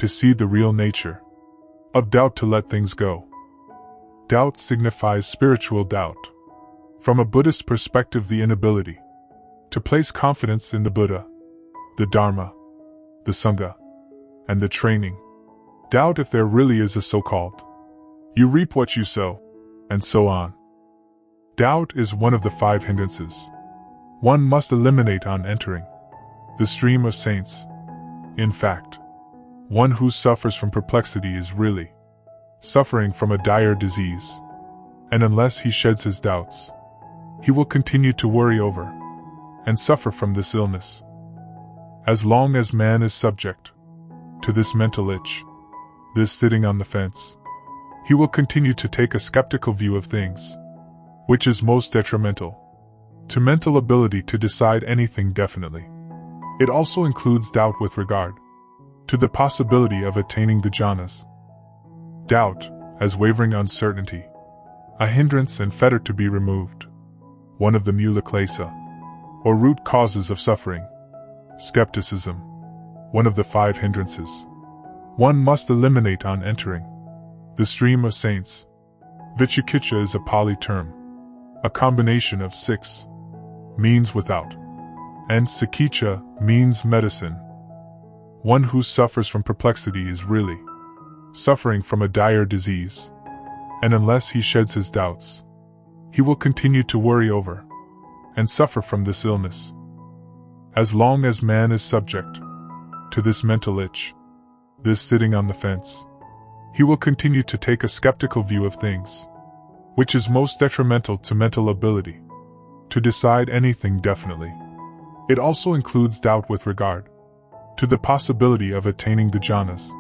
to see the real nature of doubt, to let things go. Doubt signifies spiritual doubt. From a Buddhist perspective, the inability to place confidence in the Buddha, the Dharma, the Sangha, and the training. Doubt if there really is a so-called you reap what you sow, and so on. Doubt is one of the 5 hindrances one must eliminate on entering the stream of saints. In fact, one who suffers from perplexity is really suffering from a dire disease, and unless he sheds his doubts, he will continue to worry over and suffer from this illness. As long as man is subject to this mental itch, this sitting on the fence, he will continue to take a skeptical view of things, which is most detrimental to mental ability to decide anything definitely. It also includes doubt with regard to the possibility of attaining the jhanas. Doubt, as wavering uncertainty, a hindrance and fetter to be removed, one of the mula klesa, or root causes of suffering. Skepticism, one of the 5 hindrances one must eliminate on entering the stream of saints. Vicikiccha is a Pali term, a combination of 6 means without, and Sakiccha means medicine. One who suffers from perplexity is really suffering from a dire disease, and unless he sheds his doubts, he will continue to worry over and suffer from this illness. As long as man is subject to this mental itch, this sitting on the fence, he will continue to take a skeptical view of things, which is most detrimental to mental ability to decide anything definitely. It also includes doubt with regard to the possibility of attaining the jhanas.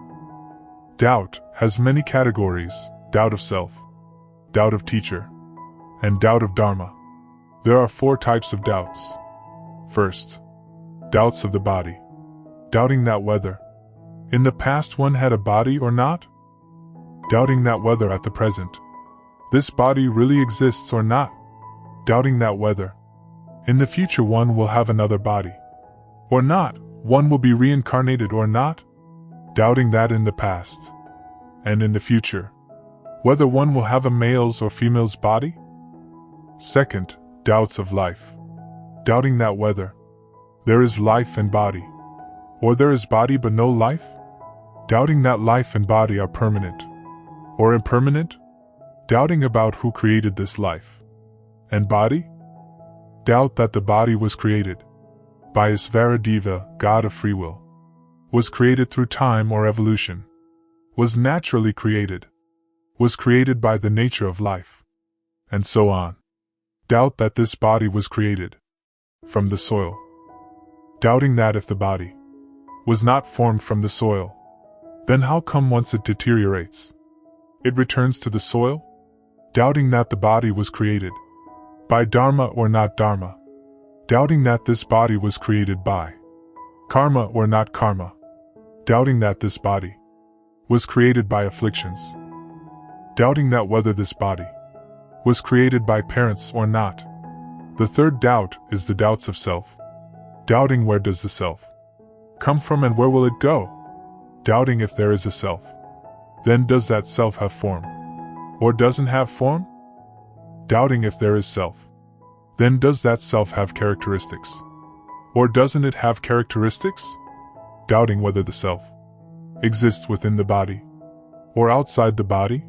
Doubt has many categories: doubt of self, doubt of teacher, and doubt of dharma. There are 4 types of doubts. First, doubts of the body, doubting that whether in the past one had a body or not, doubting that whether at the present this body really exists or not, doubting that whether in the future one will have another body or not, one will be reincarnated or not, doubting that in the past and in the future whether one will have a male's or female's body. Second, doubts of life, doubting that whether there is life and body, or there is body but no life, doubting that life and body are permanent or impermanent, doubting about who created this life and body, doubt that the body was created by Isvaradeva, God of free will, was created through time or evolution, was naturally created, was created by the nature of life, and so on. Doubt that this body was created from the soil, doubting that if the body was not formed from the soil, then how come once it deteriorates, it returns to the soil? Doubting that the body was created by dharma or not dharma, doubting that this body was created by karma or not karma, doubting that this body was created by afflictions, doubting that whether this body was created by parents or not. The third doubt is the doubts of self, doubting where does the self come from and where will it go, doubting if there is a self, then does that self have form, or doesn't have form? Doubting if there is self, then does that self have characteristics, or doesn't it have characteristics? Doubting whether the self exists within the body, or outside the body,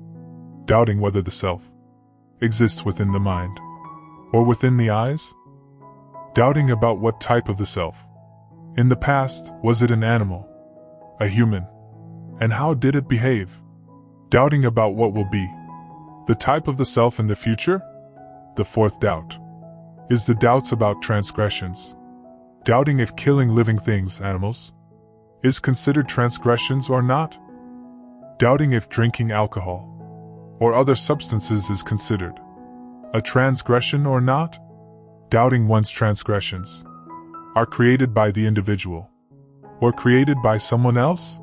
doubting whether the self exists within the mind, or within the eyes, doubting about what type of the self. In the past, was it an animal, a human, and how did it behave? Doubting about what will be, the type of the self in the future. The fourth doubt is the doubts about transgressions, doubting if killing living things, animals, is considered transgressions or not, doubting if drinking alcohol or other substances is considered a transgression or not, doubting one's transgressions are created by the individual or created by someone else,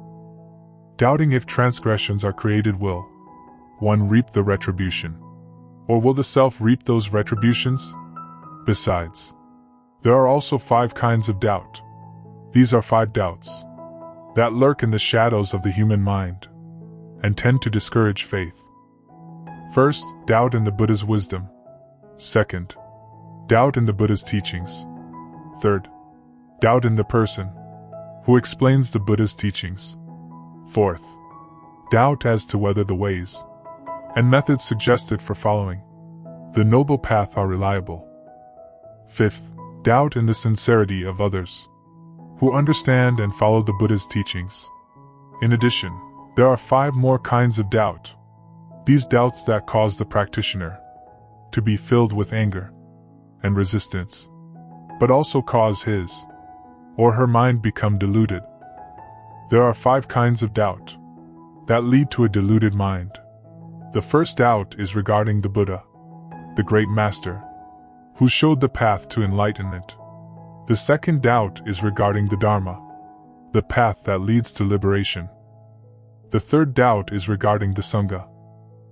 doubting if transgressions are created, will one reap the retribution, or will the self reap those retributions? Besides, there are also 5 kinds of doubt. These are 5 doubts that lurk in the shadows of the human mind and tend to discourage faith. First, doubt in the Buddha's wisdom. Second, doubt in the Buddha's teachings. Third, doubt in the person who explains the Buddha's teachings. Fourth, doubt as to whether the ways and methods suggested for following the noble path are reliable. Fifth, doubt in the sincerity of others who understand and follow the Buddha's teachings. In addition, there are 5 more kinds of doubt. These doubts that cause the practitioner to be filled with anger and resistance, but also cause his or her mind become deluded. There are 5 kinds of doubt that lead to a deluded mind. The first doubt is regarding the Buddha, the great master, who showed the path to enlightenment. The second doubt is regarding the Dharma, the path that leads to liberation. The third doubt is regarding the Sangha,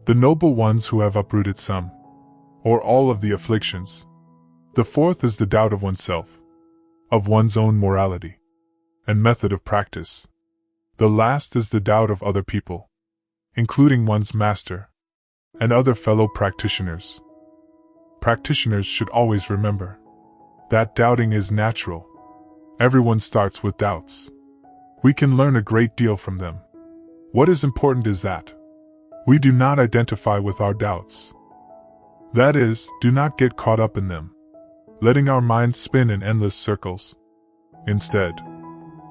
the noble ones who have uprooted some or all of the afflictions. The fourth is the doubt of oneself, of one's own morality and method of practice. The last is the doubt of other people, including one's master and other fellow practitioners. Practitioners should always remember that doubting is natural. Everyone starts with doubts. We can learn a great deal from them. What is important is that we do not identify with our doubts. That is, do not get caught up in them, letting our minds spin in endless circles. Instead,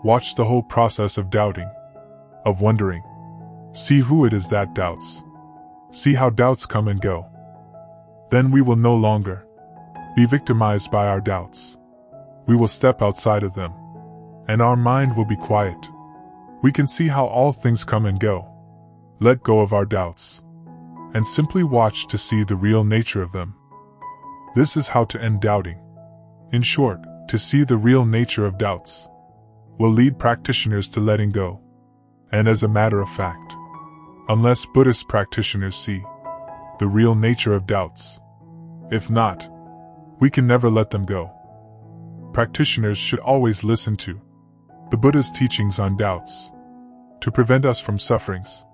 watch the whole process of doubting, of wondering. See who it is that doubts. See how doubts come and go. Then we will no longer be victimized by our doubts. We will step outside of them, and our mind will be quiet. We can see how all things come and go. Let go of our doubts, and simply watch to see the real nature of them. This is how to end doubting. In short, to see the real nature of doubts will lead practitioners to letting go. And as a matter of fact, unless Buddhist practitioners see the real nature of doubts, if not, we can never let them go. Practitioners should always listen to the Buddha's teachings on doubts to prevent us from sufferings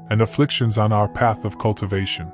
and afflictions on our path of cultivation.